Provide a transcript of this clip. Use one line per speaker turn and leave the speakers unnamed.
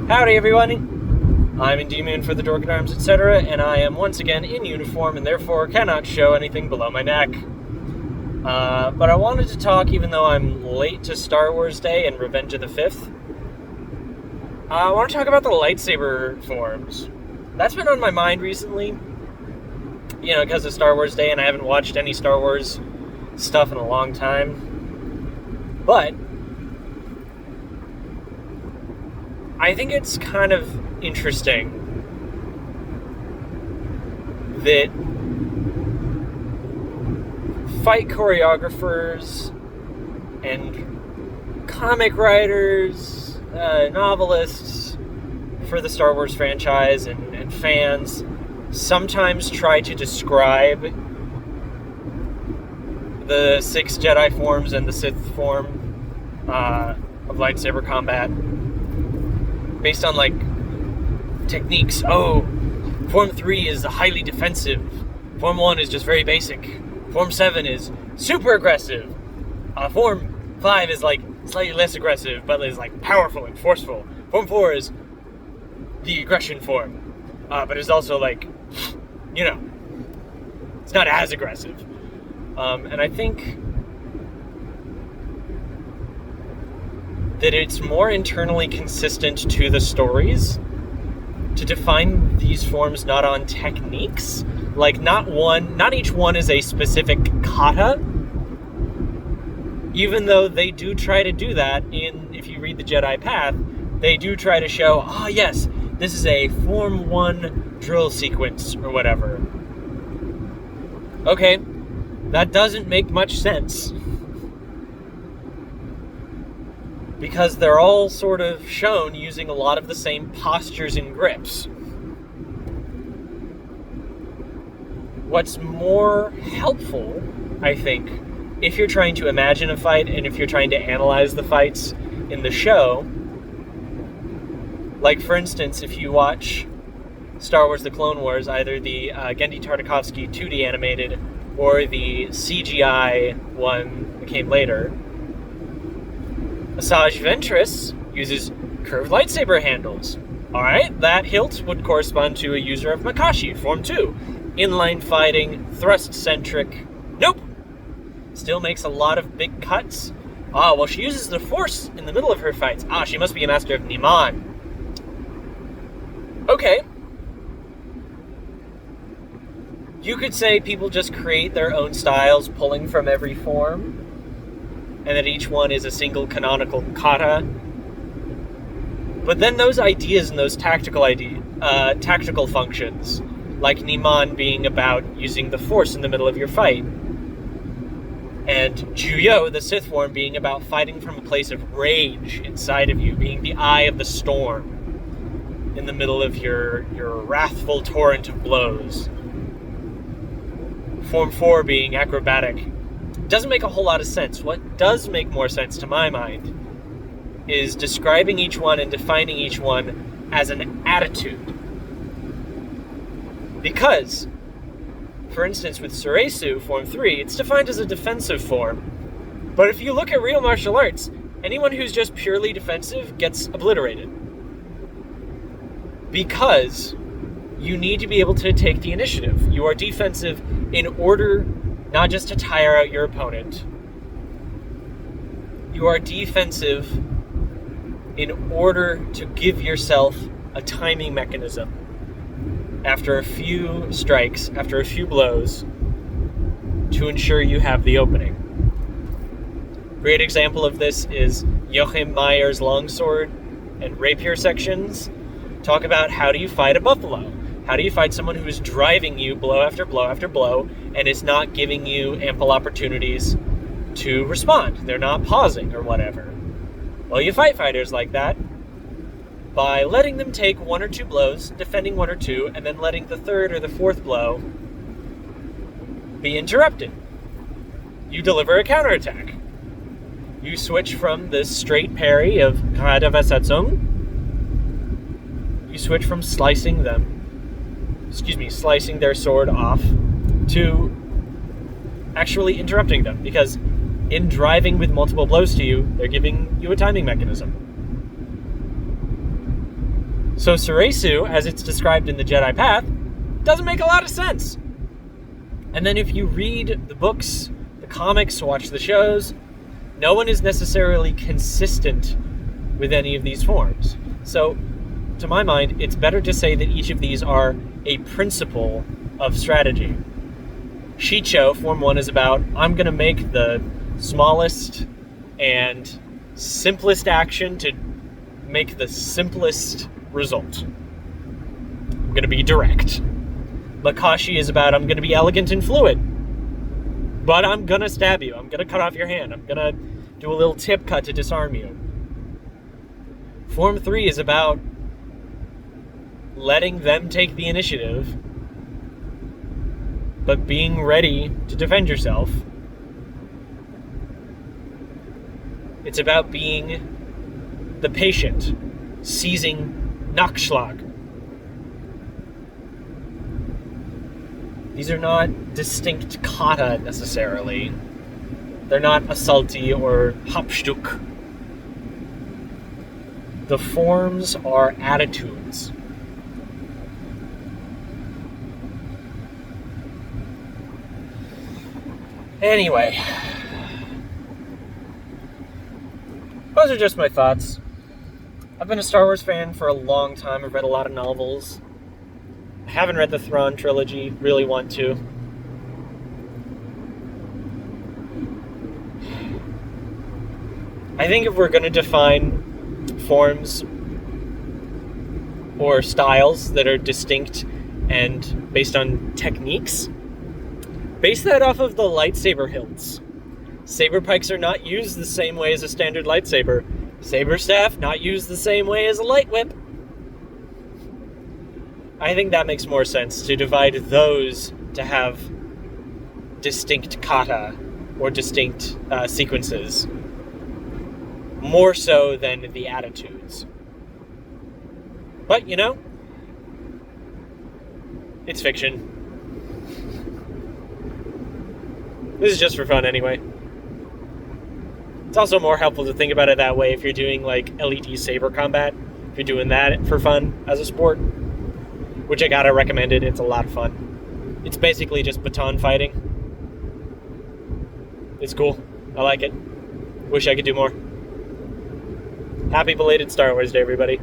Howdy everyone, I'm in D-Moon for the Dork at Arms, etc., and I am once again in uniform and therefore cannot show anything below my neck. But I wanted to talk, even though I'm late to Star Wars Day and Revenge of the Fifth, I want to talk about the lightsaber forms. That's been on my mind recently, because of Star Wars Day, and I haven't watched any Star Wars stuff in a long time. But I think it's kind of interesting that fight choreographers and comic writers, novelists for the Star Wars franchise and fans sometimes try to describe the 6 Jedi forms and the Sith form of lightsaber combat based on, techniques. Oh, Form 3 is highly defensive. Form 1 is just very basic. Form 7 is super aggressive. Form 5 is, slightly less aggressive, but is, powerful and forceful. Form 4 is the aggression form. But it's also, it's not as aggressive. And I think that it's more internally consistent to the stories to define these forms not on techniques. Not each one is a specific kata, even though they do try to do that if you read the Jedi Path, they do try to show, yes, this is a Form 1 drill sequence or whatever. Okay, that doesn't make much sense, because they're all sort of shown using a lot of the same postures and grips. What's more helpful, I think, if you're trying to imagine a fight and if you're trying to analyze the fights in the show, for instance, if you watch Star Wars The Clone Wars, either the Genndy Tartakovsky 2D animated or the CGI one that came later, Asajj Ventress uses curved lightsaber handles. Alright, that hilt would correspond to a user of Makashi, Form 2. Inline fighting, thrust-centric. Nope! Still makes a lot of big cuts. She uses the Force in the middle of her fights. She must be a master of Niman. Okay. You could say people just create their own styles, pulling from every form, and that each one is a single canonical kata. But then those ideas and those tactical functions, like Niman being about using the Force in the middle of your fight, and Juyo, the Sith form, being about fighting from a place of rage inside of you, being the eye of the storm in the middle of your wrathful torrent of blows. Form 4 being acrobatic. Doesn't make a whole lot of sense. What does make more sense to my mind is describing each one and defining each one as an attitude. Because, for instance, with Suresu, Form 3, it's defined as a defensive form. But if you look at real martial arts, anyone who's just purely defensive gets obliterated. Because you need to be able to take the initiative. You are defensive in order not just to tire out your opponent. You are defensive in order to give yourself a timing mechanism. After a few strikes, after a few blows, to ensure you have the opening. Great example of this is Joachim Meyer's longsword and rapier sections. Talk about how do you fight a buffalo? How do you fight someone who is driving you blow after blow after blow and is not giving you ample opportunities to respond? They're not pausing or whatever. Well, you fight fighters like that by letting them take 1 or 2 blows, defending 1 or 2, and then letting the 3rd or the 4th blow be interrupted. You deliver a counterattack. You switch from the straight parry of Karadevasatsung. You switch from slicing their sword off to actually interrupting them, because in driving with multiple blows to you, they're giving you a timing mechanism. So Suresu, as it's described in the Jedi Path, doesn't make a lot of sense. And then if you read the books, the comics, watch the shows, no one is necessarily consistent with any of these forms. So, to my mind, it's better to say that each of these are a principle of strategy. Shicho, Form 1, is about, I'm going to make the smallest and simplest action to make the simplest result. I'm going to be direct. Makashi is about, I'm going to be elegant and fluid, but I'm going to stab you. I'm going to cut off your hand. I'm going to do a little tip cut to disarm you. Form 3 is about letting them take the initiative, but being ready to defend yourself. It's about being the patient, seizing Nachschlag. These are not distinct kata necessarily. They're not assaulti or Hauptstück. The forms are attitudes. Anyway, those are just my thoughts. I've been a Star Wars fan for a long time. I've read a lot of novels. I haven't read the Thrawn trilogy, really want to. I think if we're going to define forms or styles that are distinct and based on techniques, base that off of the lightsaber hilts. Saber pikes are not used the same way as a standard lightsaber. Saber staff not used the same way as a light whip. I think that makes more sense, to divide those to have distinct kata or distinct sequences, more so than the attitudes. But, it's fiction. This is just for fun anyway. It's also more helpful to think about it that way if you're doing like LED saber combat. If you're doing that for fun as a sport, which I gotta recommend it. It's a lot of fun. It's basically just baton fighting. It's cool. I like it. Wish I could do more. Happy belated Star Wars Day, everybody.